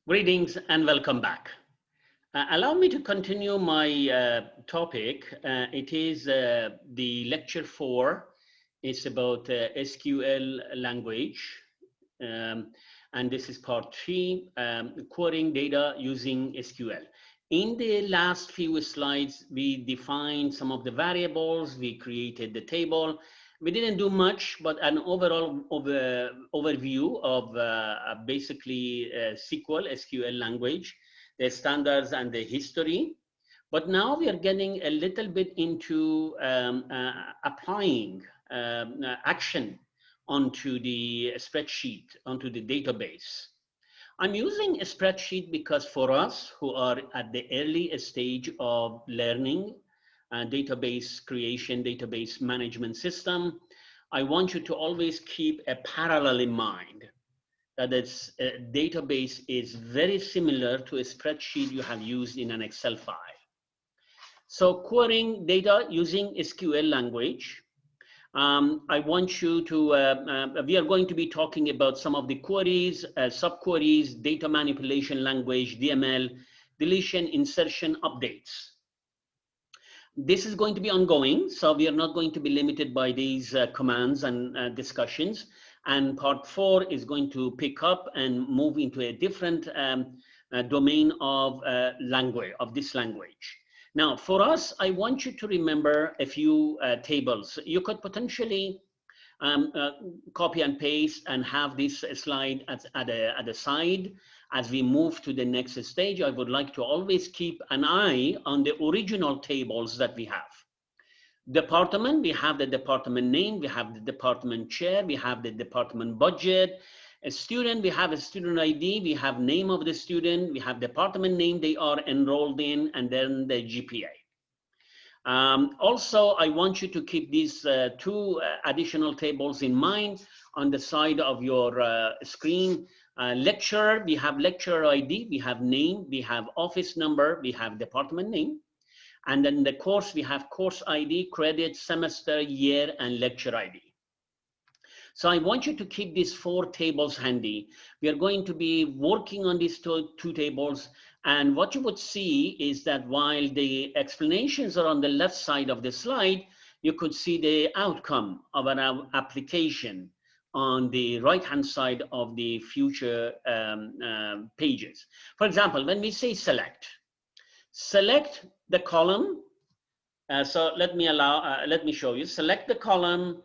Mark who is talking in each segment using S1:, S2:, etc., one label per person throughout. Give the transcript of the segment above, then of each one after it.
S1: Greetings and welcome back. Allow me to continue my topic. It is the lecture 4. It's about SQL language. Um, and this is part 3, querying data using SQL. In the last few slides, we defined some of the variables. We created the table. We didn't do much, but an overall overview of basically SQL language, the standards and the history. But now we are getting a little bit into applying action onto the spreadsheet, onto the database. I'm using a spreadsheet because for us who are at the early stage of learning database creation, database management system, I want you to always keep a parallel in mind that its database is very similar to a spreadsheet you have used in an Excel file. So querying data using SQL language. I want you to, we are going to be talking about some of the queries, subqueries, data manipulation language, DML, deletion, insertion, updates. This is going to be ongoing, so we are not going to be limited by these commands and discussions. And part 4 is going to pick up and move into a different domain of language, of this language. Now, for us, I want you to remember a few tables. You could potentially copy and paste and have this slide at the side. As we move to the next stage, I would like to always keep an eye on the original tables that we have. Department, we have the department name, we have the department chair, we have the department budget. A student, we have a student ID, we have name of the student, we have department name they are enrolled in, and then the GPA. Also, I want you to keep these two additional tables in mind on the side of your screen. Lecturer, we have lecturer ID, we have name, we have office number, we have department name. And then the course, we have course ID, credit, semester, year, and lecture ID. So I want you to keep these 4 tables handy. We are going to be working on these two tables. And what you would see is that while the explanations are on the left side of the slide, you could see the outcome of an application on the right-hand side of the future pages. For example, when we say select the column. So let me show you. Select the column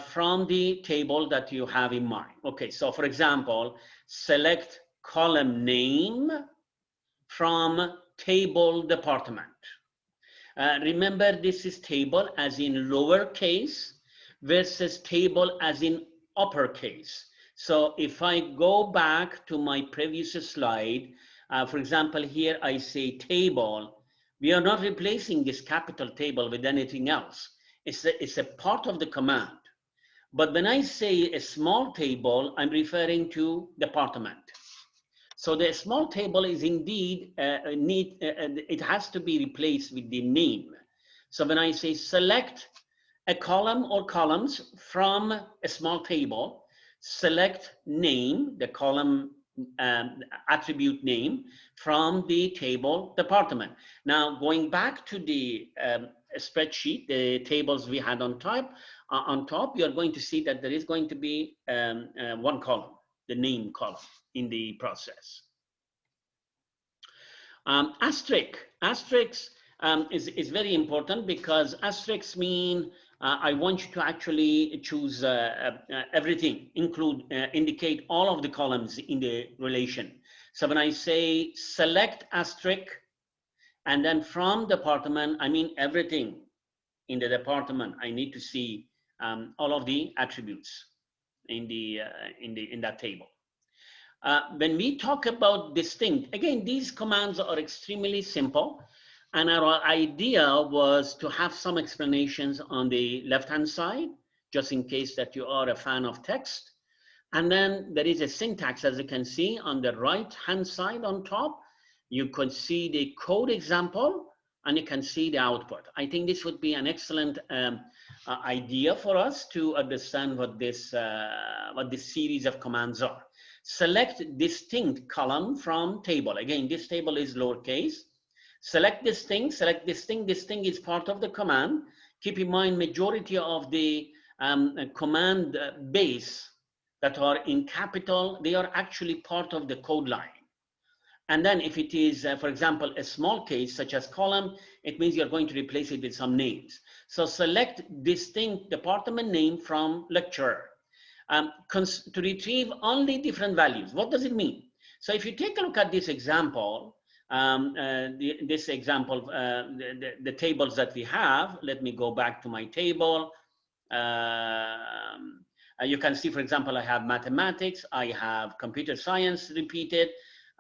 S1: from the table that you have in mind. Okay, so for example, select column name from table department. Remember, this is table as in lowercase versus table as in uppercase. So if I go back to my previous slide, for example, here I say table. We are not replacing this capital table with anything else. It's a part of the command. But when I say a small table, I'm referring to department. So the small table is indeed it has to be replaced with the name. So when I say select a column or columns from a small table, select name, the column attribute name from the table department. Now going back to the spreadsheet, the tables we had on top, you are going to see that there is going to be one column, the name column in the process. Asterisks is very important because asterisks mean I want you to actually choose everything, indicate all of the columns in the relation. So when I say select asterisk, and then from department, I mean everything in the department. I need to see all of the attributes in that table. When we talk about distinct, again, these commands are extremely simple. And our idea was to have some explanations on the left-hand side, just in case that you are a fan of text. And then there is a syntax, as you can see on the right-hand side on top. You could see the code example, and you can see the output. I think this would be an excellent idea for us to understand what this series of commands are. Select distinct column from table. Again, this table is lowercase. Select distinct, select distinct. Distinct is part of the command. Keep in mind, majority of the command base that are in capital, they are actually part of the code line. And then if it is, for example, a small case such as column, it means you're going to replace it with some names. So select distinct department name from lecturer to retrieve only different values. What does it mean? So if you take a look at this example, the tables that we have, let me go back to my table. You can see, for example, I have mathematics, I have computer science repeated,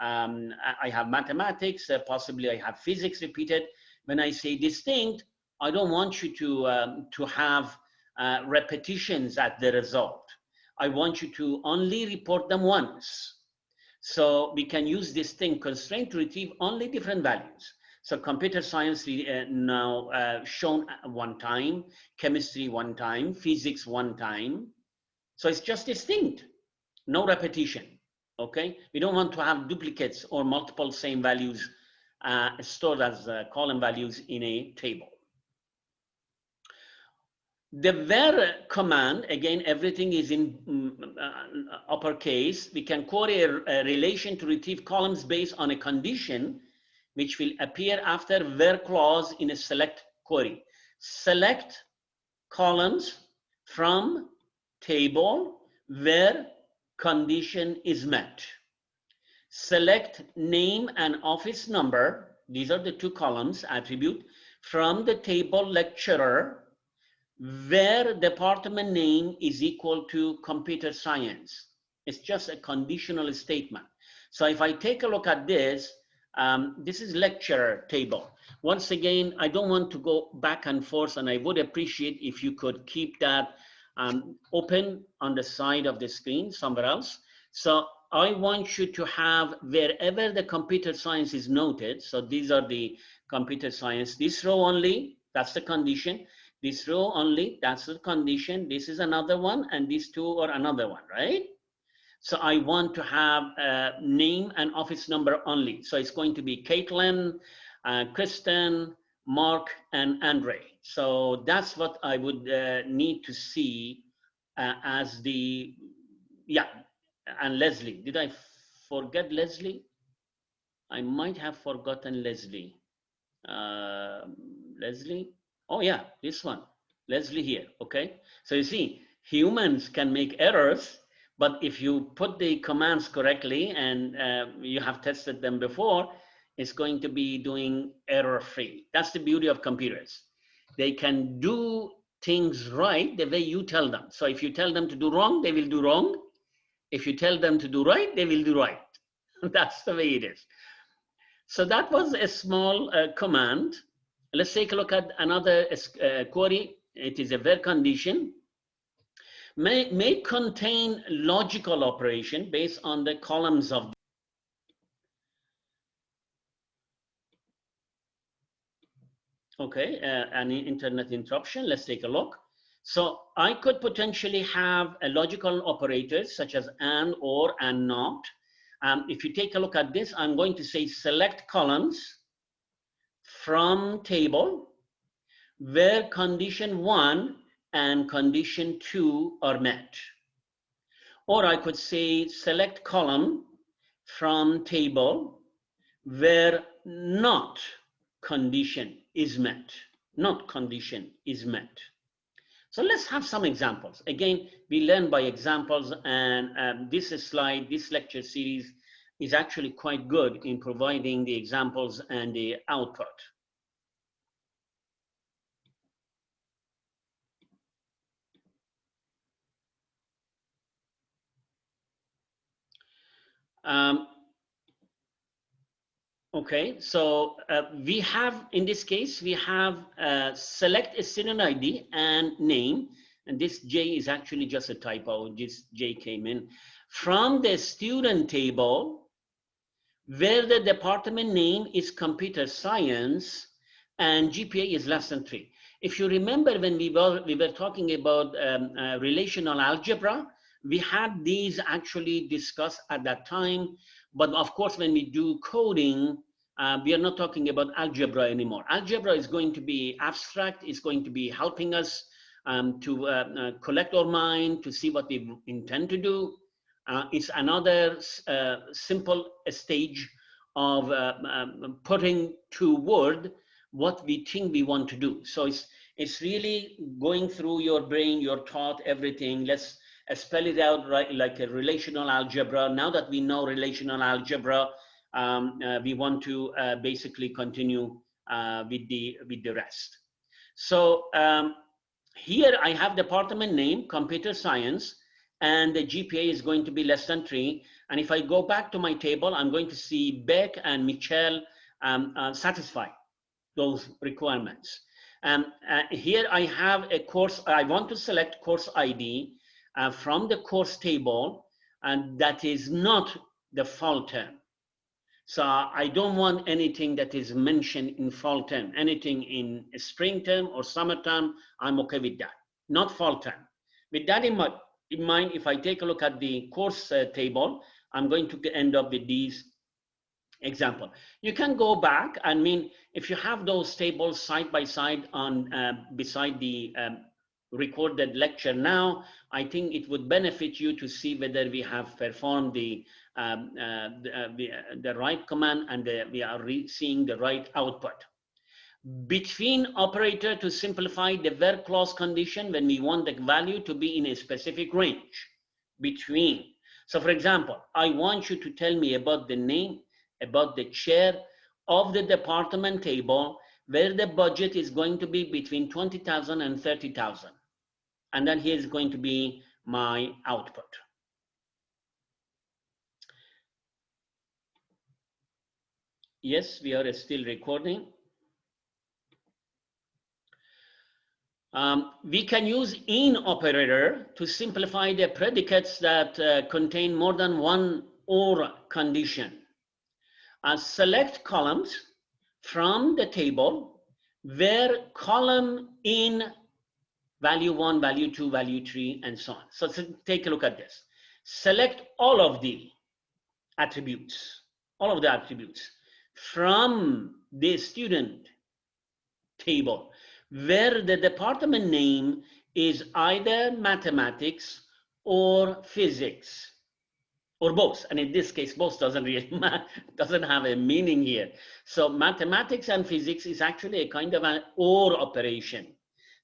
S1: I have mathematics, possibly I have physics repeated. When I say distinct, I don't want you to have repetitions at the result. I want you to only report them once. So we can use distinct constraint to retrieve only different values. So computer science now shown one time, chemistry one time, physics one time. So it's just distinct, no repetition. Okay, we don't want to have duplicates or multiple same values stored as column values in a table. The where command, again, everything is in uppercase. We can query a relation to retrieve columns based on a condition which will appear after where clause in a select query. Select columns from table where condition is met. Select name and office number. These are the two columns attribute from the table lecturer where department name is equal to computer science. It's just a conditional statement. So if I take a look at this, this is lecturer table. Once again, I don't want to go back and forth, and I would appreciate if you could keep that open on the side of the screen somewhere else. So I want you to have wherever the computer science is noted. So these are the computer science, this row only, that's the condition. This row only, that's the condition. This is another one, and these two are another one, right? So I want to have name and office number only. So it's going to be Caitlin, Kristen, Mark, and Andre. So that's what I would need to see as the, yeah, and Leslie. Did I forget Leslie? I might have forgotten Leslie. Leslie? Oh yeah, this one, Leslie here, okay? So you see, humans can make errors, but if you put the commands correctly and you have tested them before, it's going to be doing error-free. That's the beauty of computers. They can do things right the way you tell them. So if you tell them to do wrong, they will do wrong. If you tell them to do right, they will do right. That's the way it is. So that was a small command. Let's take a look at another query. It is a where condition. May contain logical operation based on the columns of. Okay, an internet interruption. Let's take a look. So I could potentially have a logical operators such as and, or, and not. If you take a look at this, I'm going to say select columns from table where condition 1 and condition 2 are met. Or I could say select column from table where not condition is met. Not condition is met. So let's have some examples. Again, we learn by examples, and this slide, this lecture series is actually quite good in providing the examples and the output. Okay, so we have, in this case, we have select a student ID and name, and this J is actually just a typo, this J came in, from the student table where the department name is computer science and GPA is less than 3. If you remember when we were talking about relational algebra, We had these actually discussed at that time, but of course, when we do coding, we are not talking about algebra anymore. Algebra is going to be abstract, it's going to be helping us to collect our mind, to see what we intend to do. It's another simple stage of putting to word what we think we want to do. So it's really going through your brain, your thought, everything. Let's spell it out right, like a relational algebra. Now that we know relational algebra, we want to basically continue with the rest. So here I have department name, computer science, and the GPA is going to be less than 3. And if I go back to my table, I'm going to see Beck and Michelle satisfy those requirements. Here I have a course, I want to select course ID from the course table, and that is not the fall term. So I don't want anything that is mentioned in fall term. Anything in spring term or summer term, I'm okay with that. Not fall term. With that in mind, if I take a look at the course table, I'm going to end up with these example. You can go back. I mean, if you have those tables side by side on beside the recorded lecture now, I think it would benefit you to see whether we have performed the right command and we are seeing the right output. Between operator to simplify the where clause condition when we want the value to be in a specific range. Between. So for example, I want you to tell me about the name, about the chair of the department table where the budget is going to be between 20,000 and 30,000. And then here's going to be my output. Yes, we are still recording. We can use in operator to simplify the predicates that contain more than one or condition. Select columns from the table where column in value 1, value 2, value 3, and so on. So take a look at this. Select all of the attributes from the student table where the department name is either mathematics or physics or both. And in this case, both doesn't have a meaning here. So mathematics and physics is actually a kind of an or operation.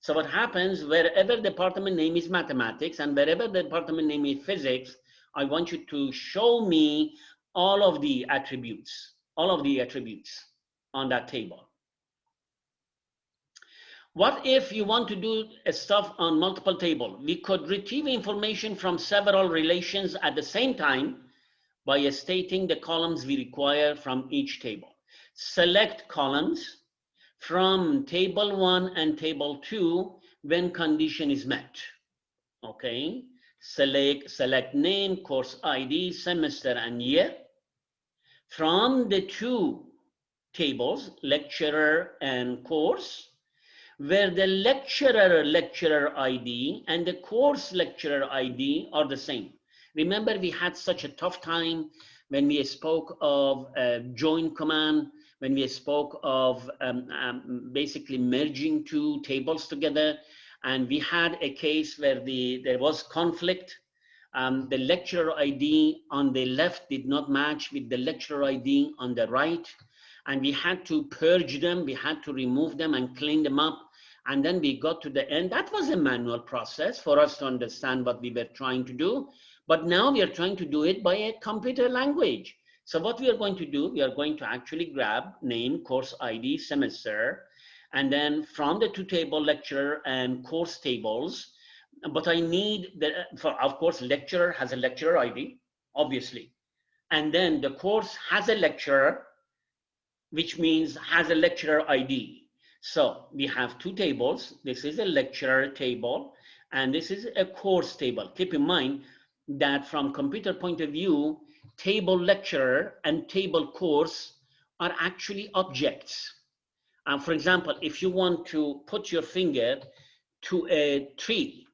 S1: So what happens, wherever the department name is mathematics and wherever the department name is physics, I want you to show me all of the attributes on that table. What if you want to do stuff on multiple tables? We could retrieve information from several relations at the same time by stating the columns we require from each table. Select columns from table 1 and table 2 when condition is met. Okay, select name, course ID, semester, and year from the two tables, lecturer and course, where the lecturer ID and the course lecturer ID are the same. Remember, we had such a tough time when we spoke of join command, when we spoke of basically merging two tables together, and we had a case where there was conflict. The lecturer ID on the left did not match with the lecturer ID on the right, and we had to purge them, we had to remove them and clean them up. And then we got to the end. That was a manual process for us to understand what we were trying to do. But now we are trying to do it by a computer language. So what we are going to do, we are going to actually grab name, course ID, semester, and then from the two table, lecturer and course tables. But I need of course, lecturer has a lecturer ID, obviously. And then the course has a lecturer, which means has a lecturer ID. So we have two tables. This is a lecturer table, and this is a course table. Keep in mind that from computer point of view, table lecturer and table course are actually objects. For example, if you want to put your finger to a tree,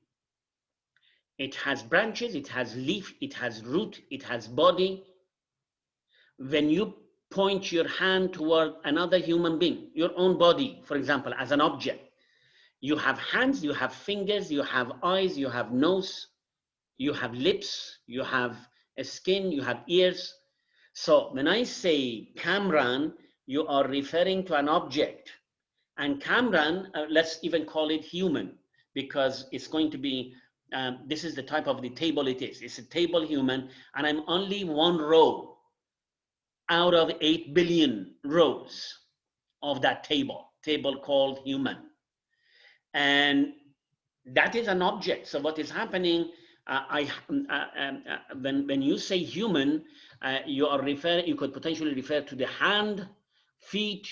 S1: It has branches, it has leaf, it has root, it has body. When you point your hand toward another human being, your own body, for example, as an object, you have hands, you have fingers, you have eyes, you have nose, you have lips, you have a skin, you have ears. So when I say Kamran, you are referring to an object. And Kamran, let's even call it human, because it's going to be, this is the type of the table it is. It's a table human, and I'm only one row out of 8 billion rows of that table called human. And that is an object. So what is happening, when you say human, you could potentially refer to the hand, feet,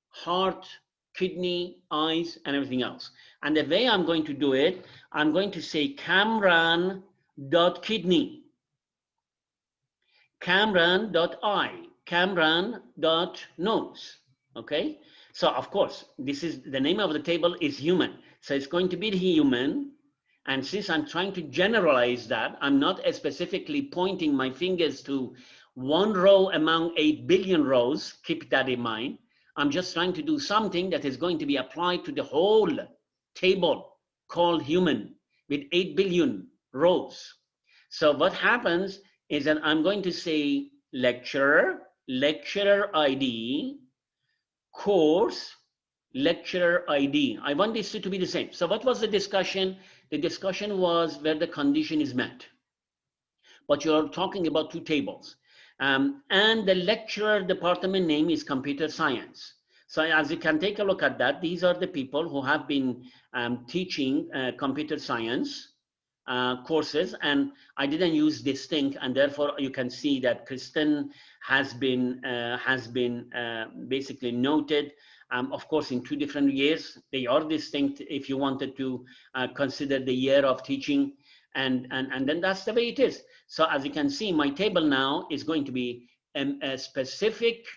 S1: heart, kidney, eyes, and everything else. And the way I'm going to do it, I'm going to say Kamran.kidney, Kamran.eye, Kamran.nose. Okay? So of course, this is the name of the table is human. So it's going to be the human. And since I'm trying to generalize that, I'm not specifically pointing my fingers to one row among 8 billion rows. Keep that in mind. I'm just trying to do something that is going to be applied to the whole table called human with 8 billion rows. So what happens is that I'm going to say lecturer, lecturer ID, course, lecturer ID. I want these two to be the same. So what was the discussion? The discussion was where the condition is met. But you're talking about two tables. And the lecturer department name is computer science. So as you can take a look at that, these are the people who have been teaching computer science courses, and I didn't use distinct, and therefore you can see that Kristen has been basically noted. Of course, in 2 different years, they are distinct if you wanted to consider the year of teaching, and then that's the way it is. So as you can see, my table now is going to be a specific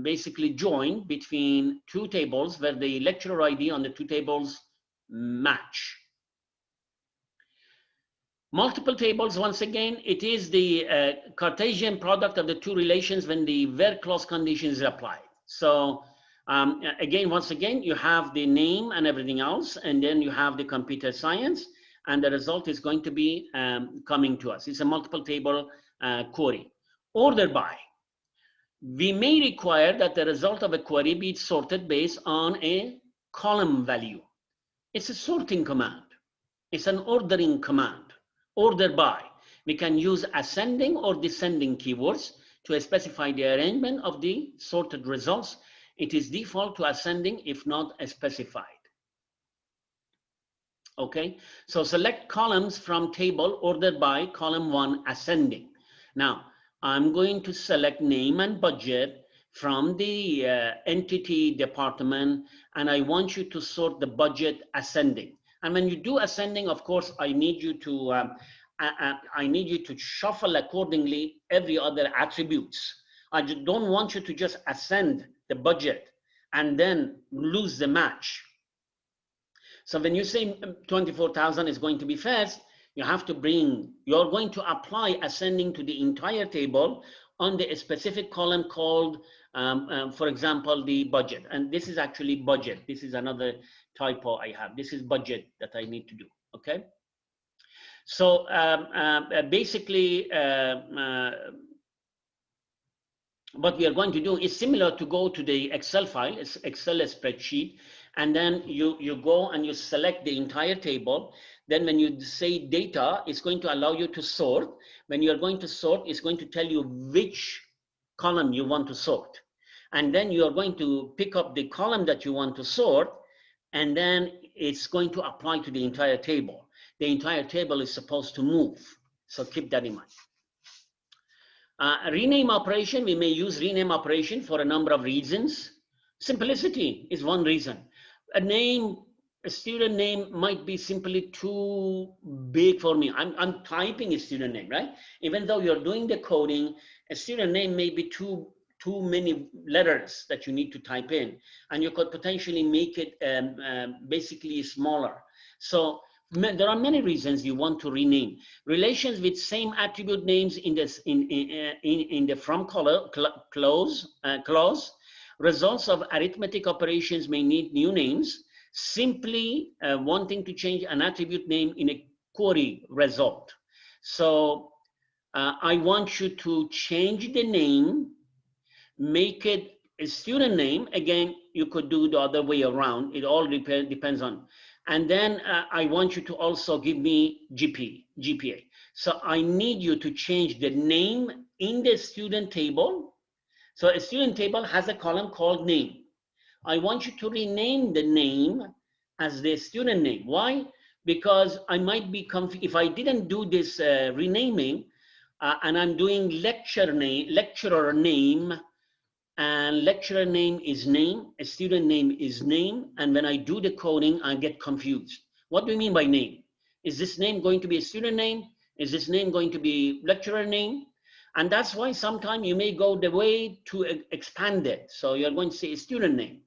S1: basically join between 2 tables where the lecturer ID on the 2 tables match. Multiple tables, once again, it is the Cartesian product of the 2 relations when the where clause condition is applied. So again, once again, you have the name and everything else, and then you have the computer science, and the result is going to be coming to us. It's a multiple table query. Order by. We may require that the result of a query be sorted based on a column value. It's a sorting command. It's an ordering command. Order by. We can use ascending or descending keywords to specify the arrangement of the sorted results. It is default to ascending if not specified. Okay, so select columns from table ordered by column 1 ascending. Now, I'm going to select name and budget from the entity department, and I want you to sort the budget ascending. And when you do ascending, of course, I need you to shuffle accordingly every other attributes. I don't want you to just ascend the budget and then lose the match. So when you say 24,000 is going to be first, you're going to apply ascending to the entire table on the specific column called, for example, the budget. And this is actually budget. This is another typo I have. This is budget that I need to do, okay? So basically, what we are going to do is similar to go to the Excel file, it's Excel spreadsheet, and then you go and you select the entire table. Then when you say data, it's going to allow you to sort. When you're going to sort, it's going to tell you which column you want to sort. And then you're going to pick up the column that you want to sort, and then it's going to apply to the entire table. The entire table is supposed to move. So keep that in mind. Rename operation, we may use rename operation for a number of reasons. Simplicity is one reason. A student name might be simply too big for me. I'm typing a student name, right? Even though you're doing the coding, a student name may be too many letters that you need to type in, and you could potentially make it basically smaller. So There are many reasons you want to rename. Relations with same attribute names in this in the from clause. Results of arithmetic operations may need new names. Simply wanting to change an attribute name in a query result. So I want you to change the name, make it a student name. Again, you could do the other way around. It all depends on. And then I want you to also give me GPA. So I need you to change the name in the student table. So a student table has a column called name. I want you to rename the name as the student name. Why? Because I might be confused if I didn't do this renaming and I'm doing lecturer name, and lecturer name is name, a student name is name, and when I do the coding, I get confused. What do you mean by name? Is this name going to be a student name? Is this name going to be lecturer name? And that's why sometimes you may go the way to expand it. So you're going to say a student name.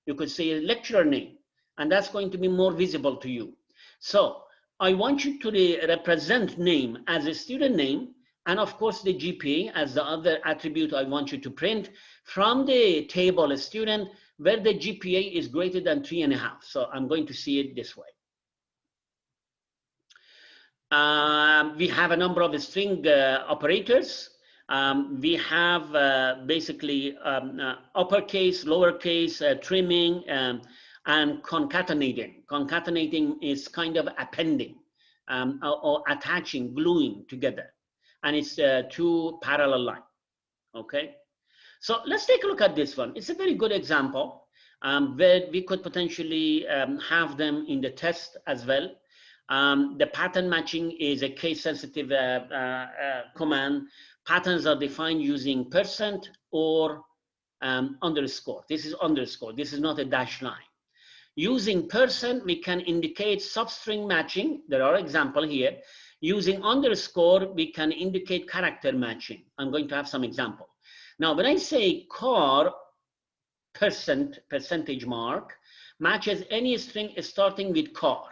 S1: You could say a lecturer name, and that's going to be more visible to you. So I want you to represent name as a student name, and of course the GPA as the other attribute I want you to print from the table a student where the GPA is greater than 3.5. So I'm going to see it this way. We have a number of string operators. We have basically uppercase, lowercase, trimming, and concatenating. Concatenating is kind of appending or attaching, gluing together. And it's two parallel lines, okay? So let's take a look at this one. It's a very good example where we could potentially have them in the test as well. The pattern matching is a case-sensitive command. Patterns are defined using percent or underscore. This is underscore. This is not a dash line. Using percent, we can indicate substring matching. There are examples here. Using underscore, we can indicate character matching. I'm going to have some example. Now, when I say car percentage mark matches any string starting with car.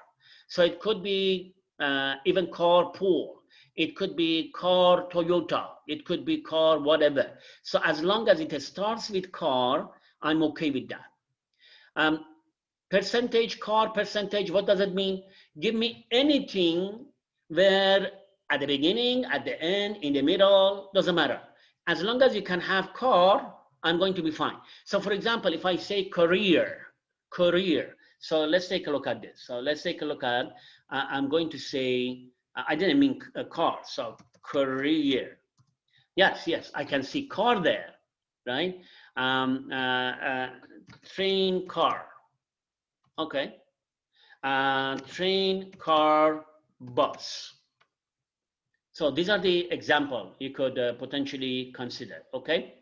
S1: So it could be even car pool. It could be car Toyota. It could be car whatever. So as long as it starts with car, I'm okay with that. Percentage, car percentage, what does it mean? Give me anything where at the beginning, at the end, in the middle, doesn't matter. As long as you can have car, I'm going to be fine. So for example, if I say career. So let's take a look at this. So let's take a look at, I'm going to say, I didn't mean a car, so career. Yes, I can see car there, right? Train, car. Okay. Train, car, bus. So these are the example you could potentially consider, okay?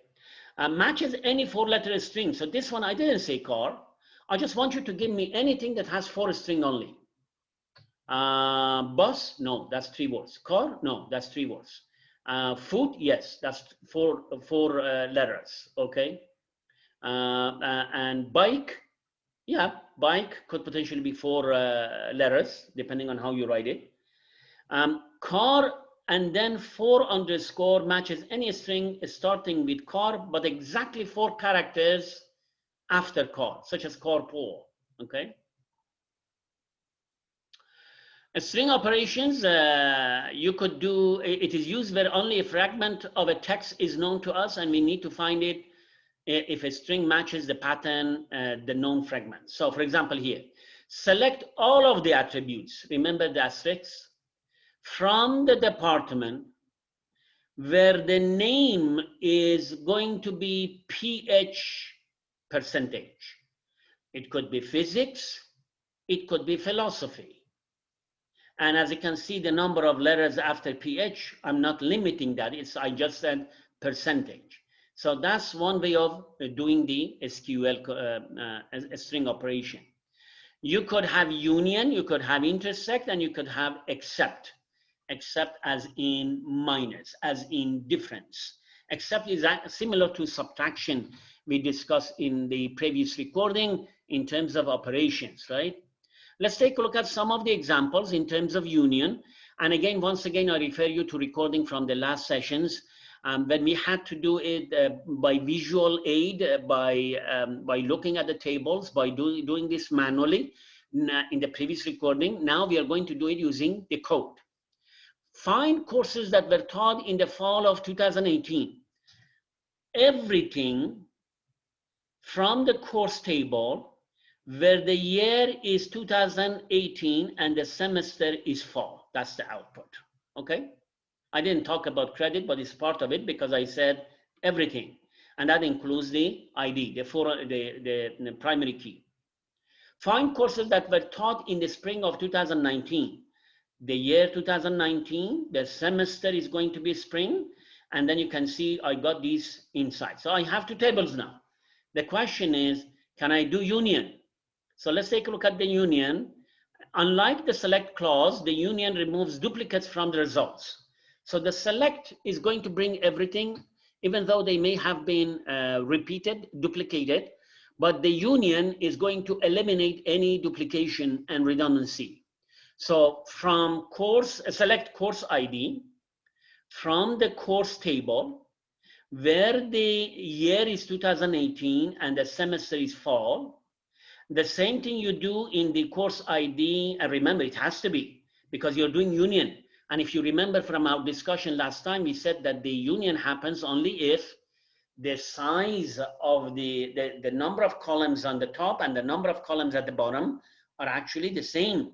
S1: Matches any 4-letter string. So this one, I didn't say car. I just want you to give me anything that has 4 string only. Bus, no, that's 3 words. Car, no, that's 3 words. Food, yes, that's four letters, okay? And bike, yeah, bike could potentially be 4 letters, depending on how you write it. Car and then 4 underscore matches any string starting with car, but exactly 4 characters after car, such as carpool, okay? String operations, you could do, it is used where only a fragment of a text is known to us and we need to find it if a string matches the pattern, the known fragment. So for example here, select all of the attributes, remember the asterisks, from the department where the name is going to be PH percentage. It could be physics, it could be philosophy. And as you can see, the number of letters after PH, I'm not limiting that. I just said percentage. So that's one way of doing the SQL string operation. You could have union, you could have intersect, and you could have except as in minus, as in difference. Except is similar to subtraction we discussed in the previous recording in terms of operations, right? Let's take a look at some of the examples in terms of union. And again, once again, I refer you to recording from the last sessions when we had to do it by visual aid, by looking at the tables, by doing this manually in the previous recording. Now we are going to do it using the code. Find courses that were taught in the fall of 2018. Everything from the course table where the year is 2018 and the semester is fall. That's the output, okay? I didn't talk about credit, but it's part of it because I said everything. And that includes the ID, the primary key. Find courses that were taught in the spring of 2019. The year 2019, the semester is going to be spring. And then you can see I got these insights. So I have two tables now. The question is, can I do union? So let's take a look at the union. Unlike the select clause, the union removes duplicates from the results. So the select is going to bring everything, even though they may have been repeated, duplicated, but the union is going to eliminate any duplication and redundancy. So from course, select course ID, from the course table, where the year is 2018 and the semester is fall, the same thing you do in the course ID, and remember it has to be because you're doing union. And if you remember from our discussion last time, we said that the union happens only if the size of the number of columns on the top and the number of columns at the bottom are actually the same.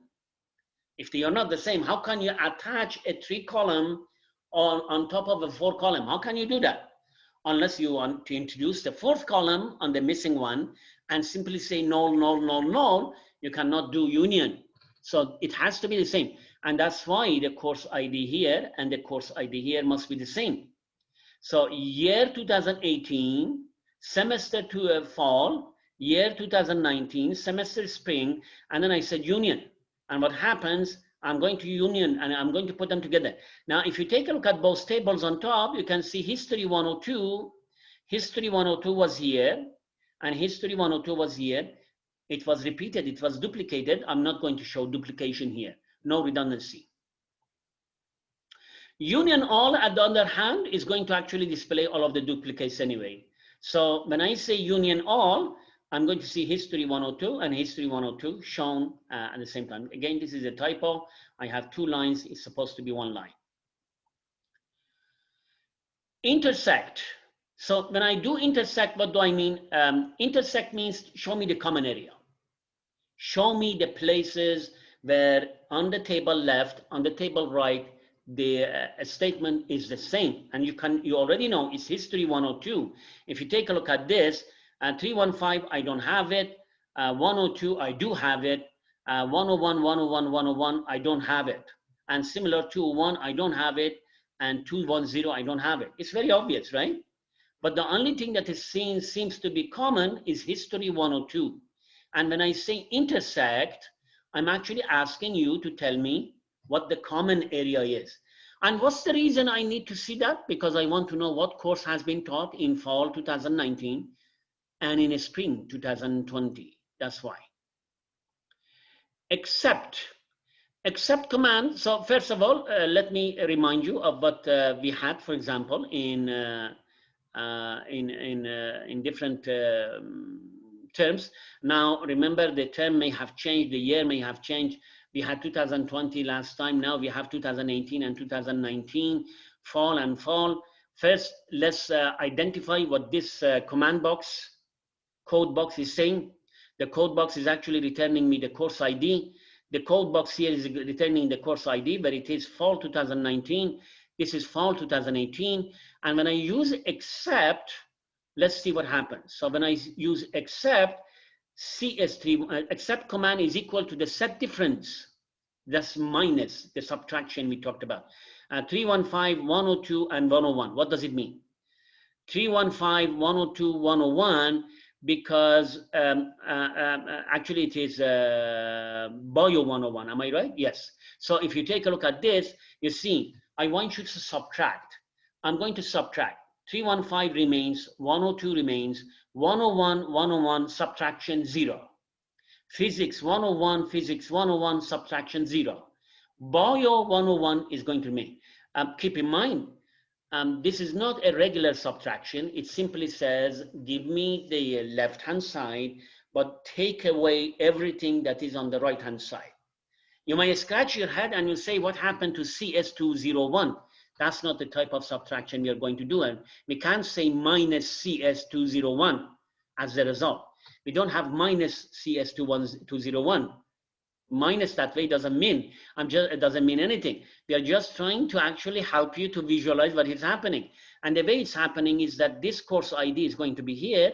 S1: If they are not the same, how can you attach a 3-column on top of a 4-column? How can you do that? Unless you want to introduce the 4th column on the missing one and simply say null, null, null, null, you cannot do union. So it has to be the same. And that's why the course ID here and the course ID here must be the same. So year 2018, semester to fall, year 2019, semester spring, and then I said union. And what happens, I'm going to union and I'm going to put them together. Now, if you take a look at both tables on top, you can see history 102. History 102 was here and history 102 was here. It was repeated, it was duplicated. I'm not going to show duplication here, no redundancy. Union all, at the other hand, is going to actually display all of the duplicates anyway. So when I say union all, I'm going to see history 102 and history 102 shown at the same time. Again, this is a typo. I have 2 lines. It's supposed to be 1 line. Intersect. So when I do intersect, what do I mean? Intersect means show me the common area. Show me the places where on the table left, on the table right, the statement is the same. And you already know it's history 102. If you take a look at this, 315, I don't have it. 102, I do have it. 101, 101, 101, I don't have it. And similar 201, I don't have it. And 210, I don't have it. It's very obvious, right? But the only thing that is seen seems to be common is history 102. And when I say intersect, I'm actually asking you to tell me what the common area is. And what's the reason I need to see that? Because I want to know what course has been taught in fall 2019 and in spring 2020. That's why. Except command. So first of all, let me remind you of what we had, for example, in different terms. Now, remember, the term may have changed, the year may have changed. We had 2020 last time. Now we have 2018 and 2019, fall and fall. First, let's identify what this command box, code box is saying. The code box is actually returning me the course ID. The code box here is returning the course ID, but it is fall 2019. This is fall 2018. And when I use except, let's see what happens. So when I use except, CS3, except command is equal to the set difference. That's minus the subtraction we talked about. 315, 102, and 101. What does it mean? 315, 102, 101, because actually it is bio 101. Am I right? Yes. So if you take a look at this, you see, I want you to subtract. I'm going to subtract. 315 remains, 102 remains, 101, 101, subtraction 0. Physics 101, Physics 101, subtraction 0. Bio 101 is going to remain. Keep in mind, this is not a regular subtraction. It simply says, give me the left-hand side, but take away everything that is on the right-hand side. You might scratch your head and you say, what happened to CS201? That's not the type of subtraction we are going to do. And we can't say minus CS201 as a result. We don't have minus CS201. Minus that way doesn't mean, it doesn't mean anything. We are just trying to actually help you to visualize what is happening. And the way it's happening is that this course ID is going to be here,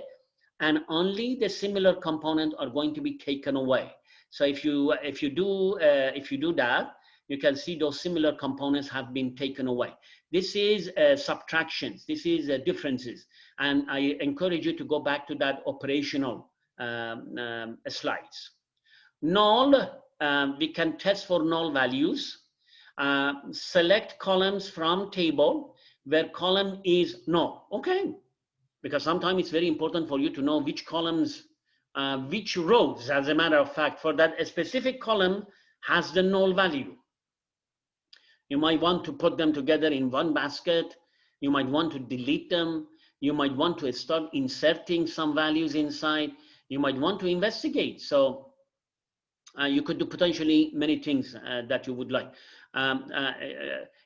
S1: and only the similar component are going to be taken away. So if you do that, you can see those similar components have been taken away. This is subtractions. This is differences. And I encourage you to go back to that operational slides. Null, we can test for null values. Select columns from table where column is null. Okay, because sometimes it's very important for you to know which columns, which rows, as a matter of fact, for that a specific column has the null value. You might want to put them together in one basket. You might want to delete them. You might want to start inserting some values inside. You might want to investigate. So you could do potentially many things that you would like.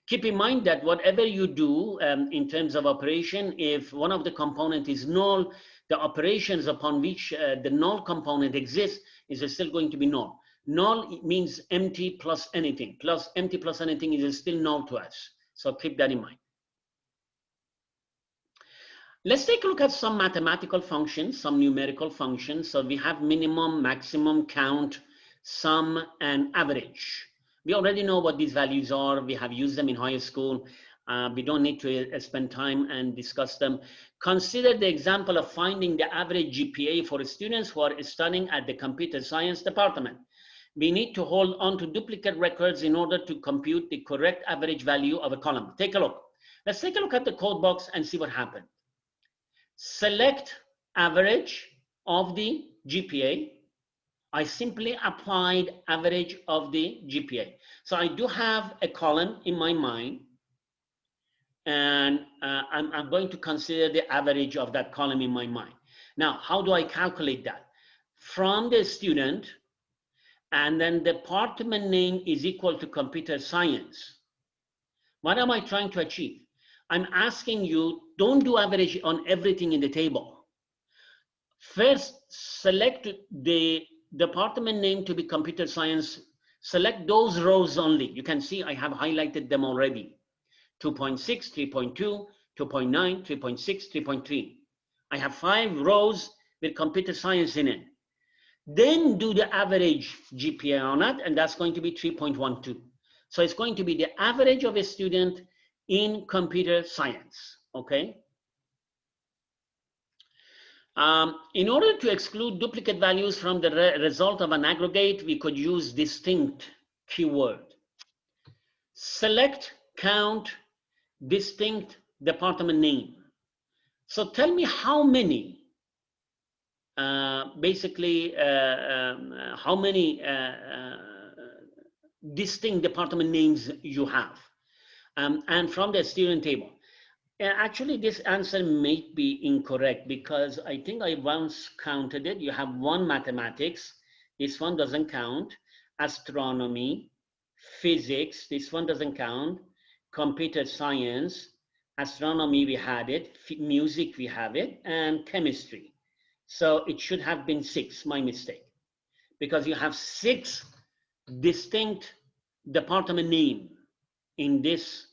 S1: Keep in mind that whatever you do in terms of operation, if one of the component is null, the operations upon which the null component exists is still going to be null. Null means empty plus anything. Plus empty plus anything is still null to us. So keep that in mind. Let's take a look at some mathematical functions, some numerical functions. So we have minimum, maximum, count, sum, and average. We already know what these values are. We have used them in high school. We don't need to spend time and discuss them. Consider the example of finding the average GPA for students who are studying at the computer science department. We need to hold on to duplicate records in order to compute the correct average value of a column. Take a look. Let's take a look at the code box and see what happened. Select average of the GPA. I simply applied average of the GPA. So I do have a column in my mind, and I'm going to consider the average of that column in my mind. Now, how do I calculate that? From the student, and then department name is equal to computer science. What am I trying to achieve? I'm asking you, don't do average on everything in the table. First, select the department name to be computer science. Select those rows only. You can see I have highlighted them already. 2.6, 3.2, 2.9, 3.6, 3.3. I have 5 rows with computer science in it. Then do the average GPA on it, and that's going to be 3.12. So it's going to be the average of a student in computer science, okay? In order to exclude duplicate values from the result of an aggregate, we could use distinct keyword. Select, count, distinct department name. So tell me how many, how many distinct department names you have, and from the student table. Actually, this answer may be incorrect because I think I once counted it. You have one mathematics, this one doesn't count. Astronomy, physics, this one doesn't count. Computer science, astronomy, we had it. Music, we have it, and chemistry. So it should have been 6, my mistake, because you have 6 distinct department name in this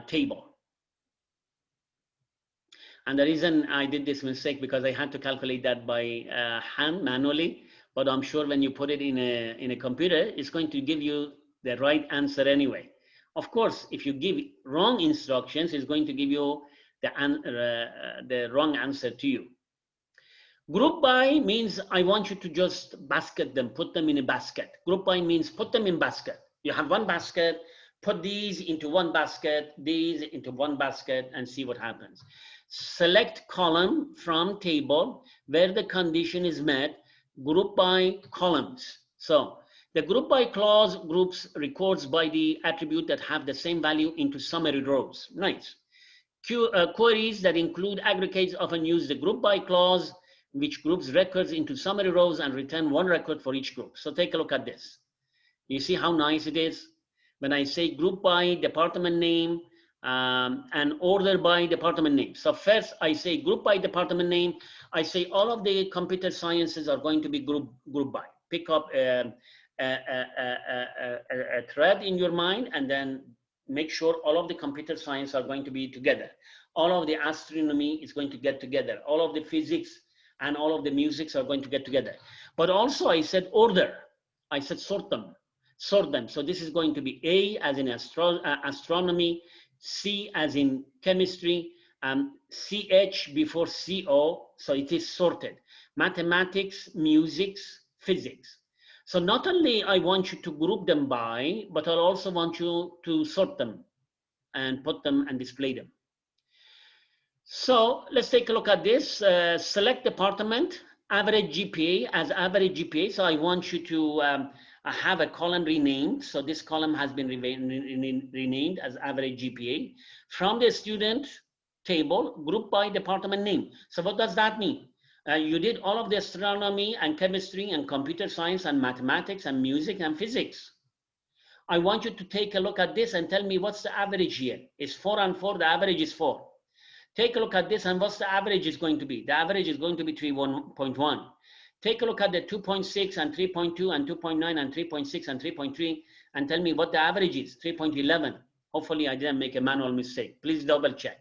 S1: table. And the reason I did this mistake because I had to calculate that by hand manually, but I'm sure when you put it in a computer, it's going to give you the right answer anyway. Of course, if you give wrong instructions, it's going to give you the wrong answer to you. Group by means I want you to just basket them, put them in a basket. Group by means put them in basket. You have one basket, put these into one basket, these into one basket, and see what happens. Select column from table where the condition is met group by columns. So the group by clause groups records by the attribute that have the same value into summary rows. Nice. Queries that include aggregates often use the group by clause, which groups records into summary rows and return one record for each group. So take a look at this. You see how nice it is? When I say group by department name and order by department name. So first I say group by department name. I say all of the computer sciences are going to be group by. Pick up a thread in your mind and then make sure all of the computer science are going to be together. All of the astronomy is going to get together. All of the physics and all of the musics are going to get together. But also I said order. I said sort them. So this is going to be A as in astronomy, C as in chemistry, CH before CO, so it is sorted. Mathematics, musics, physics. So not only I want you to group them by, but I also want you to sort them and put them and display them. So let's take a look at this. Select department, average GPA as average GPA. So I want you to have a column renamed. So this column has been renamed as average GPA. From the student table, group by department name. So what does that mean? You did all of the astronomy and chemistry and computer science and mathematics and music and physics. I want you to take a look at this and tell me what's the average here. It's 4 and 4, the average is 4. Take a look at this and what's the average is going to be? The average is going to be 3.1. Take a look at the 2.6 and 3.2 and 2.9 and 3.6 and 3.3 and tell me what the average is, 3.11. Hopefully I didn't make a manual mistake. Please double check.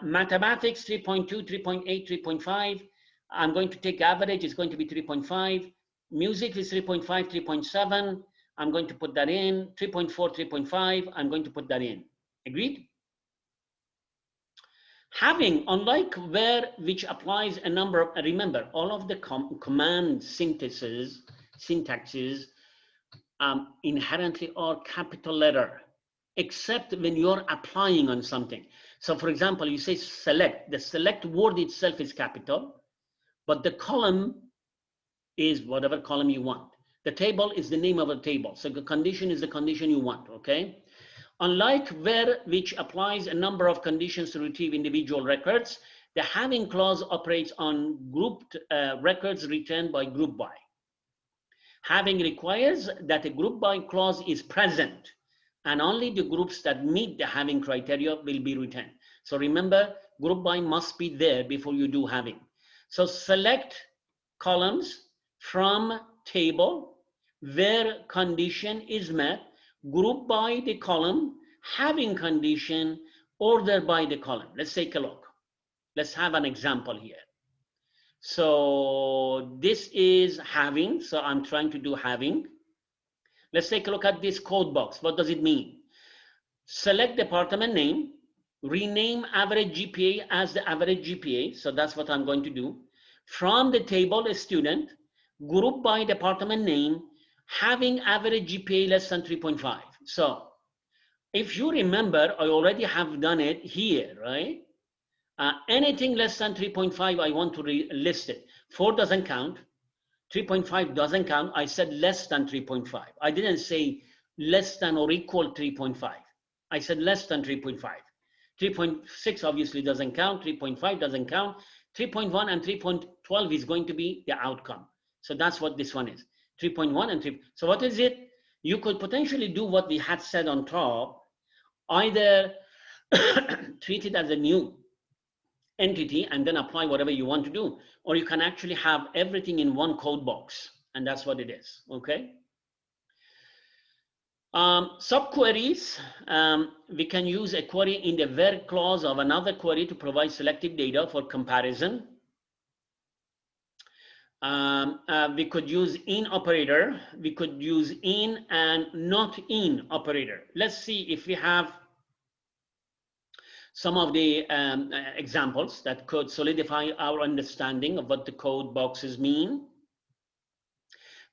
S1: Mathematics, 3.2, 3.8, 3.5. I'm going to take average, it's going to be 3.5. Music is 3.5, 3.7. I'm going to put that in. 3.4, 3.5. I'm going to put that in. Agreed? Having, unlike where, which applies a number of, remember, all of the command syntaxes inherently are capital letter, except when you're applying on something. So for example, you say select, the select word itself is capital, but the column is whatever column you want. The table is the name of a table. So the condition is the condition you want, okay? Unlike where, which applies a number of conditions to retrieve individual records, the having clause operates on grouped records returned by group by. Having requires that a group by clause is present and only the groups that meet the having criteria will be returned. So remember, group by must be there before you do having. So select columns from table where condition is met, group by the column, having condition, order by the column. Let's take a look. Let's have an example here. So this is having, so I'm trying to do having. Let's take a look at this code box. What does it mean? Select department name, rename average GPA as the average GPA. So that's what I'm going to do. From the table, a student, group by department name, having average GPA less than 3.5. So if you remember, I already have done it here, right? Anything less than 3.5, I want to list it. 4 doesn't count. 3.5 doesn't count. I said less than 3.5. I didn't say less than or equal 3.5. I said less than 3.5. 3.6 obviously doesn't count. 3.5 doesn't count. 3.1 and 3.12 is going to be the outcome. So that's what this one is. 3.1 and 3. So what is it? You could potentially do what we had said on top, either treat it as a new entity and then apply whatever you want to do, or you can actually have everything in one code box, and that's what it is, okay? Subqueries, we can use a query in the where clause of another query to provide selective data for comparison. We could use in operator, we could use in and not in operator. Let's see if we have some of the examples that could solidify our understanding of what the code boxes mean.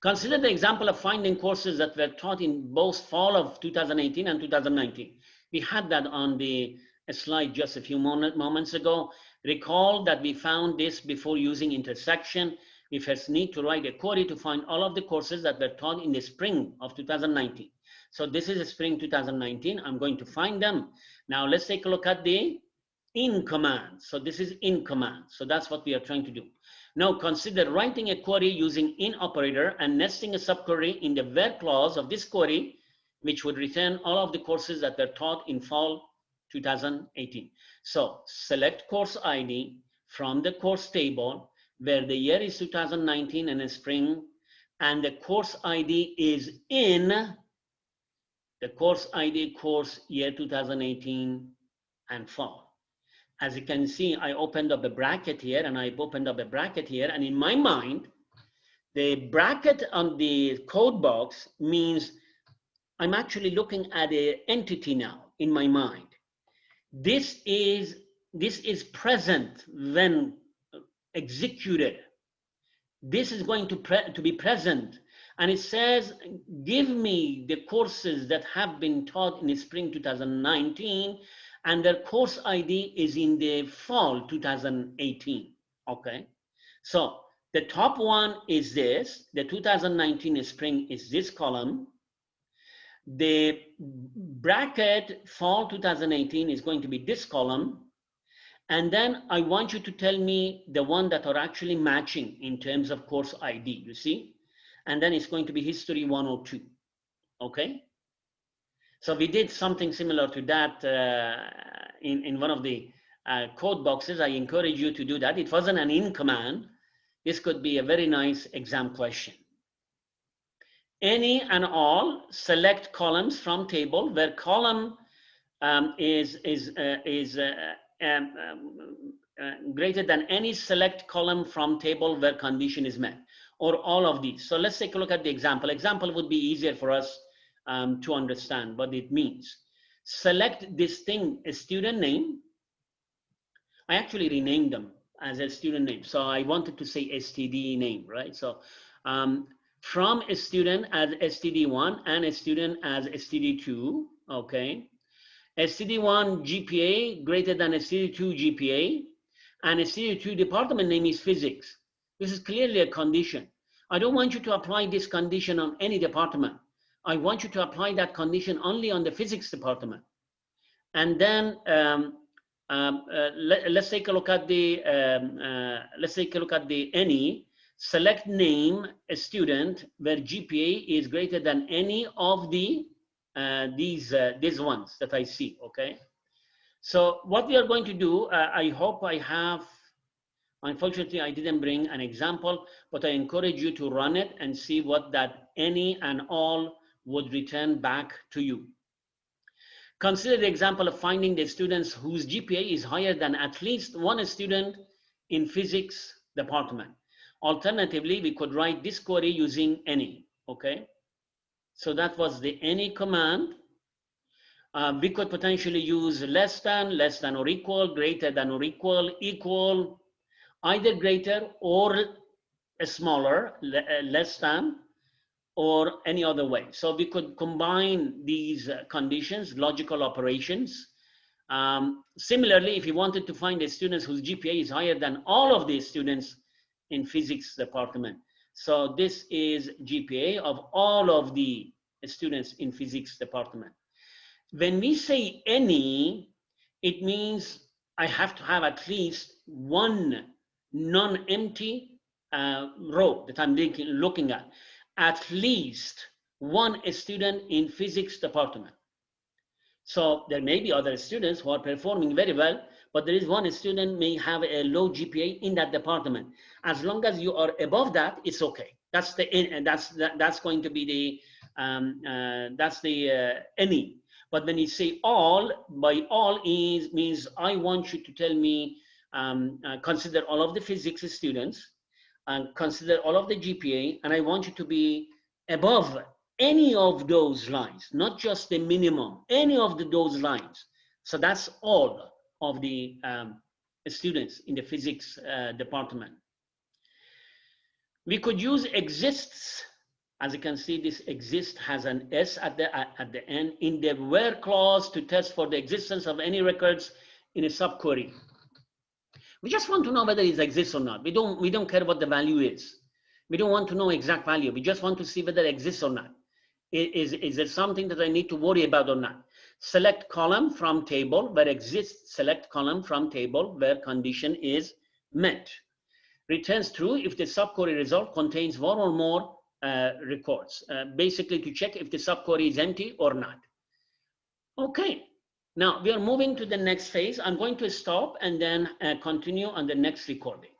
S1: Consider the example of finding courses that were taught in both fall of 2018 and 2019. We had that on the slide just a few moments ago. Recall that we found this before using intersection. we first need to write a query to find all of the courses that were taught in the spring of 2019. So this is spring 2019. I'm going to find them. Now let's take a look at the in command. So this is in command. So that's what we are trying to do. Now consider writing a query using in operator and nesting a subquery in the where clause of this query, which would return all of the courses that were taught in fall 2018. So select course ID from the course table where the year is 2019 and in spring, and the course ID is in the course ID course year 2018 and fall. As you can see, I opened up a bracket here and I opened up a bracket here, and in my mind, the bracket on the code box means I'm actually looking at an entity now in my mind. This is present when executed. This is going to be present, and it says, give me the courses that have been taught in spring 2019, and their course ID is in the fall 2018. Okay, so the top one is this, the 2019 spring is this column. The bracket fall 2018 is going to be this column. And then I want you to tell me the one that are actually matching in terms of course ID, you see? And then it's going to be history 102, okay? So we did something similar to that in one of the code boxes. I encourage you to do that. It wasn't an in command. This could be a very nice exam question. Any and all select columns from table where column is greater than any select column from table where condition is met, or all of these. So let's take a look at the example. Example would be easier for us to understand what it means. Select this thing, a student name. I actually renamed them as a student name. So I wanted to say STD name, right? So from a student as STD1 and a student as STD2, okay? STD1 GPA greater than STD2 GPA, and STD2 department name is physics. This is clearly a condition. I don't want you to apply this condition on any department. I want you to apply that condition only on the physics department. And then let's take a look at the any. Select name a student where GPA is greater than any of the these ones that I see, okay? So what we are going to do, I hope I have, unfortunately I didn't bring an example, but I encourage you to run it and see what that any and all would return back to you. Consider the example of finding the students whose GPA is higher than at least one student in physics department. Alternatively, we could write this query using any, okay? So that was the any command. We could potentially use less than or equal, greater than or equal, either greater or smaller, less than, or any other way. So we could combine these conditions, logical operations. Similarly, if you wanted to find a student whose GPA is higher than all of these students in physics department. So this is GPA of all of the students in physics department. When we say any, it means I have to have at least one non-empty row that I'm looking at least one student in physics department. So there may be other students who are performing very well, but there is one student may have a low GPA in that department. As long as you are above that, it's okay. That's the that's going to be the any. But when you say all, by all means I want you to tell me consider all of the physics students and consider all of the GPA, and I want you to be above any of those lines, not just the minimum, any of those lines. So that's all of the students in the physics department. We could use exists. As you can see, this exist has an S at the end in the where clause to test for the existence of any records in a subquery. We just want to know whether it exists or not. We don't care what the value is. We don't want to know exact value. We just want to see whether it exists or not. Is there something that I need to worry about or not? Select column from table where exists, select column from table where condition is met. Returns true if the subquery result contains one or more records, basically to check if the subquery is empty or not. Okay, now we are moving to the next phase. I'm going to stop and then continue on the next recording.